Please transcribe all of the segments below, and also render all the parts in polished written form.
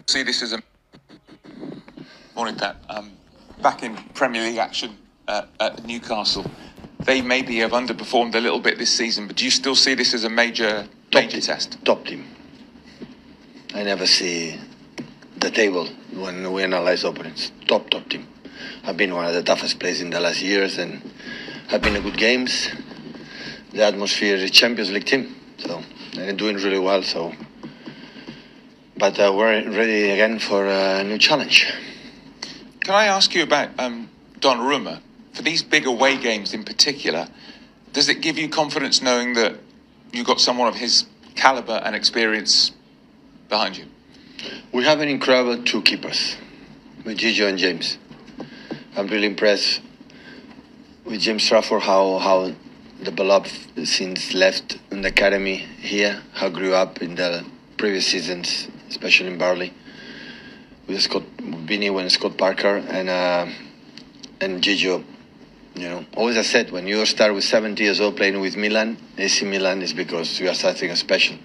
See this as a morning, Pep. Back in Premier League action at Newcastle, they maybe have underperformed a little bit this season, but do you still see this as a major test? Top team. I never see the table when we analyze opponents. Top team. Have been one of the toughest players in the last years, and have been a good games. The atmosphere is Champions League team, so they're doing really well. So. But we're ready again for a new challenge. Can I ask you about Donnarumma? For these big away games in particular, does it give you confidence knowing that you've got someone of his calibre and experience behind you? We have an incredible two keepers, with Gigio and James. I'm really impressed with James Trafford, how developed since left in the academy here, how grew up in the previous seasons, especially in Barley, with Vinny and Scott Parker and Gigio. You know, always I said, when you start with 70 years old playing with Milan, AC Milan, is because you are something special.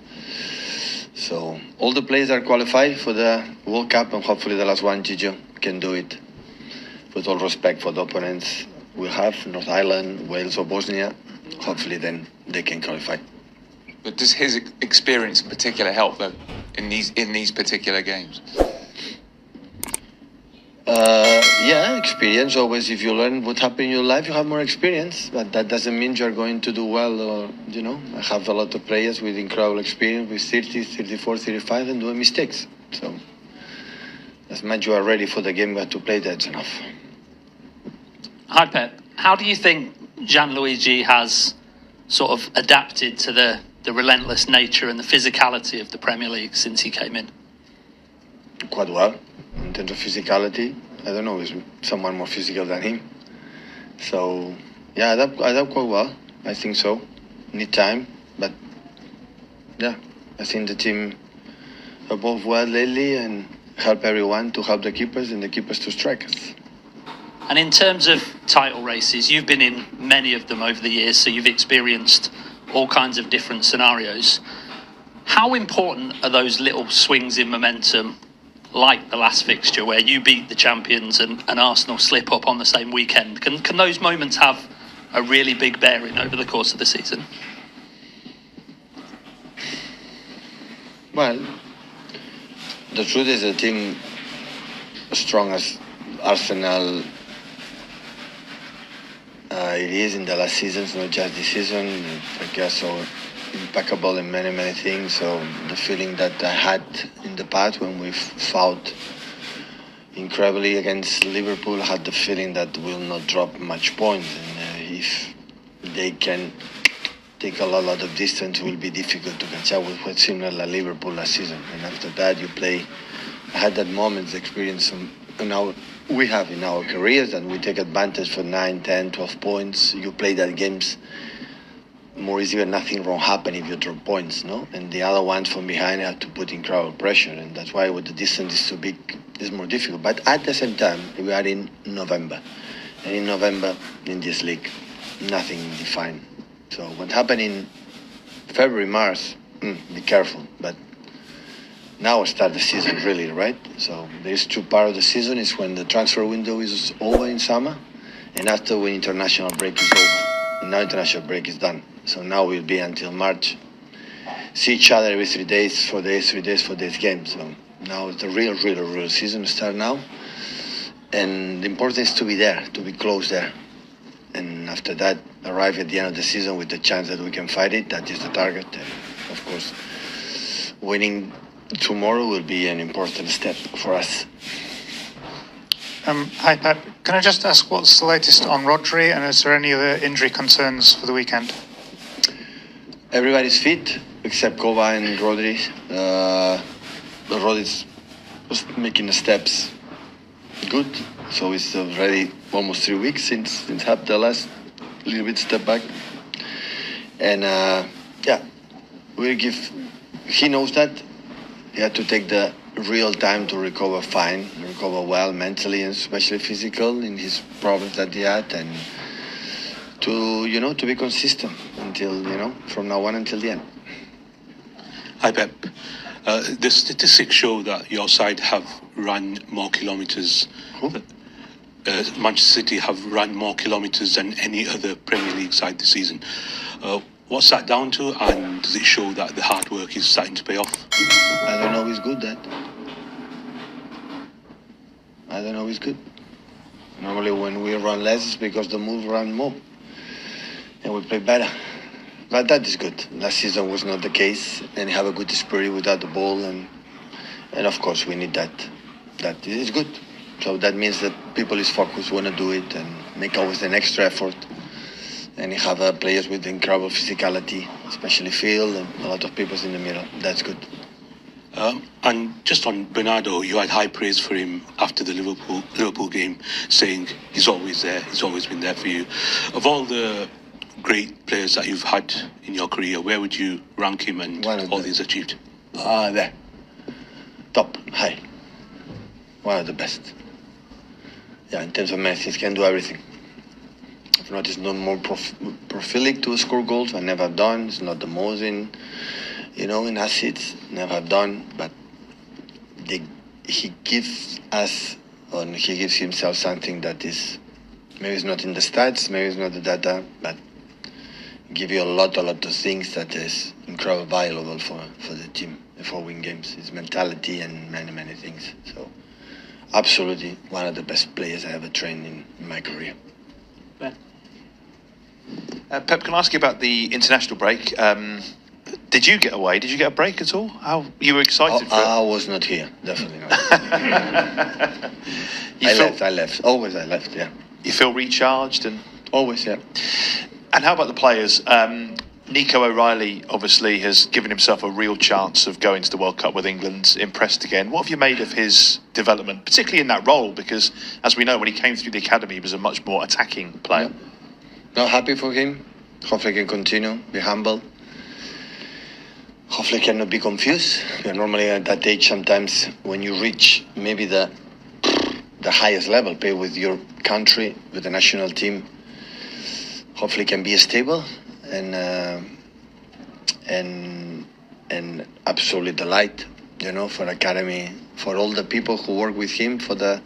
So all the players are qualified for the World Cup, and hopefully the last one, Gigio, can do it. With all respect for the opponents we have, North Ireland, Wales or Bosnia, hopefully then they can qualify. But does his experience in particular help, though, in these particular games? Yeah, experience. Always, if you learn what happened in your life, you have more experience. But that doesn't mean you're going to do well. Or, I have a lot of players with incredible experience, with 30, 34, 35, and doing mistakes. So, as much you are ready for the game you have to play, that's enough. Hi, Pep. How do you think Gianluigi has sort of adapted to the relentless nature and the physicality of the Premier League since he came in? Quite well. In terms of physicality, I don't know, is someone more physical than him. So, yeah, I adapt quite well. I think so. Need time, but yeah, I think the team evolved well lately and help everyone to help the keepers and the keepers to strike us. And in terms of title races, you've been in many of them over the years, so you've experienced all kinds of different scenarios. How important are those little swings in momentum, like the last fixture where you beat the champions and Arsenal slip up on the same weekend? Can those moments have a really big bearing over the course of the season? Well, the truth is a team as strong as Arsenal it is in the last seasons, not just this season. I guess so impeccable in many things. So the feeling that I had in the past when we fought incredibly against Liverpool, I had the feeling that we'll not drop much points, and if they can take a lot of distance, it will be difficult to catch up with what's similar like Liverpool last season. And after that, I had that moment, experience we have in our careers, and we take advantage for 9, 10, 12 points. You play that games more easy, and nothing wrong happen if you drop points, no? And the other ones from behind have to put incredible pressure, and that's why when the distance is so big, it's more difficult. But at the same time, we are in November, and in November, in this league, nothing defined. So what happened in February, March, be careful. But now start the season really, right? So there's two parts of the season. Is when the transfer window is over in summer, and after when international break is over. And now international break is done. So now we'll be until March. See each other every 3 days, 4 days for this game. So now the real season start now. And the important is to be there, to be close there. And after that, arrive at the end of the season with the chance that we can fight it. That is the target. And of course, winning tomorrow will be an important step for us. Hi, Pep. Can I just ask what's the latest on Rodri, and is there any other injury concerns for the weekend? Everybody's fit except Kova and Rodri. Rodri's was making the steps good, so it's already almost 3 weeks since had the last little bit step back. And he knows that. He had to take the real time to recover well mentally and especially physical in his problems that he had, and to be consistent until from now on until the end. Hi, Pep. The statistics show that your side have run more kilometres. Manchester City have run more kilometres than any other Premier League side this season. What's that down to, and does it show that the hard work is starting to pay off? I don't know. It's good that. I don't know. It's good. Normally, when we run less, it's because the moves run more, and we play better. But that is good. Last season was not the case, and have a good spirit without the ball, and of course we need that. That is good. So that means that people is focused, want to do it, and make always an extra effort. And you have players with incredible physicality, especially Phil, and a lot of people in the middle. That's good. And just on Bernardo, you had high praise for him after the Liverpool game, saying he's always there, he's always been there for you. Of all the great players that you've had in your career, where would you rank him and all he's achieved? There. Top, high. One of the best. Yeah, in terms of many things, can do everything. If not, it's not more prolific to score goals. I never have done. It's not the most in assists. Never have done. But he gives us, or he gives himself something that is, maybe it's not in the stats, maybe it's not the data, but give you a lot of things that is incredibly valuable for the team, for win games. It's mentality and many things. So, absolutely one of the best players I ever trained in my career. Pep, can I ask you about the international break? Did you get away? Did you get a break at all? How you were excited for it? I was not here, definitely not. I left. Always I left, yeah. You feel recharged and always, yeah. And how about the players? Nico O'Reilly obviously has given himself a real chance of going to the World Cup with England, impressed again. What have you made of his development, particularly in that role? Because, as we know, when he came through the academy, he was a much more attacking player. Yeah. Not happy for him. Hopefully he can continue, be humble. Hopefully he cannot be confused. You're normally at that age sometimes when you reach maybe the highest level, play with your country, with the national team. Hopefully can be stable and absolutely delight, for academy, for all the people who work with him, for the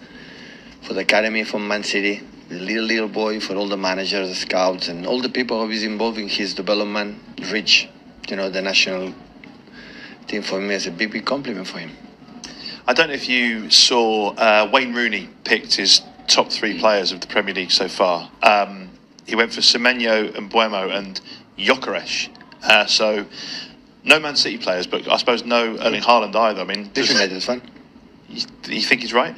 academy from Man City, the little boy, for all the managers, the scouts, and all the people who is involved in his development, reach, the national team. For me, is a big compliment for him. I don't know if you saw Wayne Rooney picked his top 3 players of the Premier League so far. He went for Semenyo and Buemo and Gyökeres. So no Man City players, but I suppose no Erling Haaland either. I mean, this is fun. You think he's right?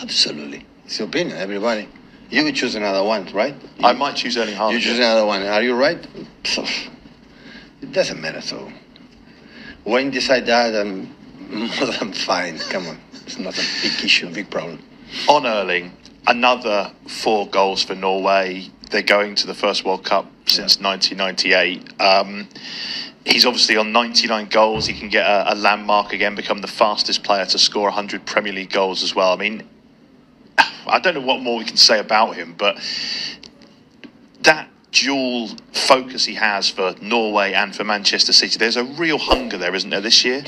Absolutely. It's your opinion, everybody. You would choose another one, right? I might choose Erling Haaland. You choose another one. Are you right? So, it doesn't matter. So when you decide that, I'm more than fine. Come on. It's not a big issue, big problem. On Erling, another 4 goals for Norway. They're going to the first World Cup since 1998. He's obviously on 99 goals. He can get a landmark again, become the fastest player to score 100 Premier League goals as well. I mean, I don't know what more we can say about him, but that dual focus he has for Norway and for Manchester City, there's a real hunger there, isn't there, this year?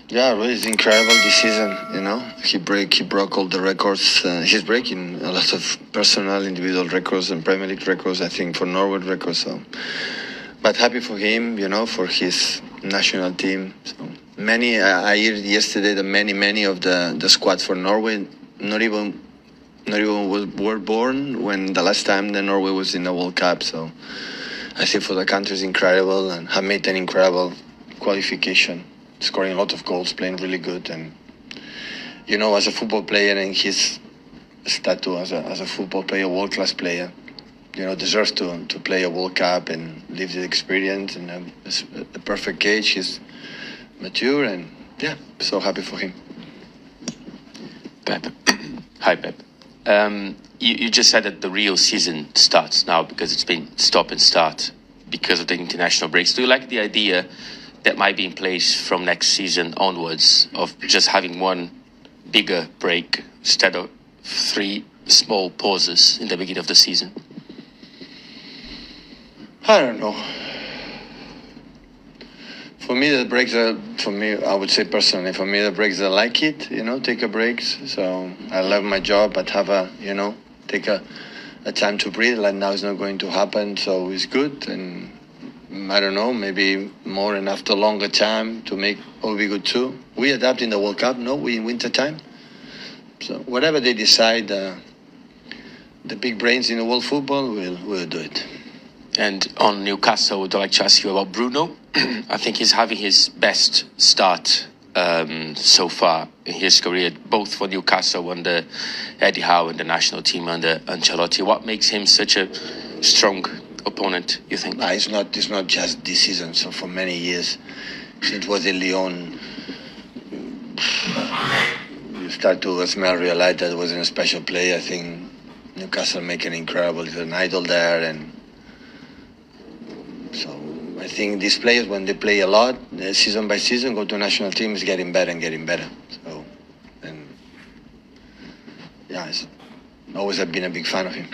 Yeah, really, it's incredible this season. He broke all the records. He's breaking a lot of personal, individual records and Premier League records. I think for Norway records. So, but happy for him, for his national team. So many. I heard yesterday that many of the squad for Norway not even were born when the last time that Norway was in the World Cup. So I think for the country is incredible and have made an incredible qualification. Scoring a lot of goals, playing really good, and as a football player and his status as a football player, world-class player, deserves to play a World Cup and live the experience and the perfect age. He's mature and so happy for him. Pep. Hi, Pep. You just said that the real season starts now because it's been stop and start because of the international breaks. Do you like the idea that might be in place from next season onwards of just having one bigger break instead of 3 small pauses in the beginning of the season? I don't know. For me, the breaks are, for me, I would say personally, for me, the breaks, I like it, take a breaks. So I love my job, but have take a time to breathe. Like now it's not going to happen, so it's good. And I don't know, maybe more and after longer time to make will be good too. We adapt in the World Cup, no, we in winter time. So whatever they decide, the big brains in the world football will do it. And on Newcastle, would like to ask you about Bruno. I think he's having his best start so far in his career, both for Newcastle under Eddie Howe and the national team under Ancelotti. What makes him such a strong opponent, you think? It's not just this season. So for many years, since it was in Lyon, you start to smell, realize that it wasn't a special player. I think Newcastle make an incredible, he's an idol there, and so I think these players, when they play a lot, season by season, go to national team, is getting better and getting better. So, and yeah, always have been a big fan of him.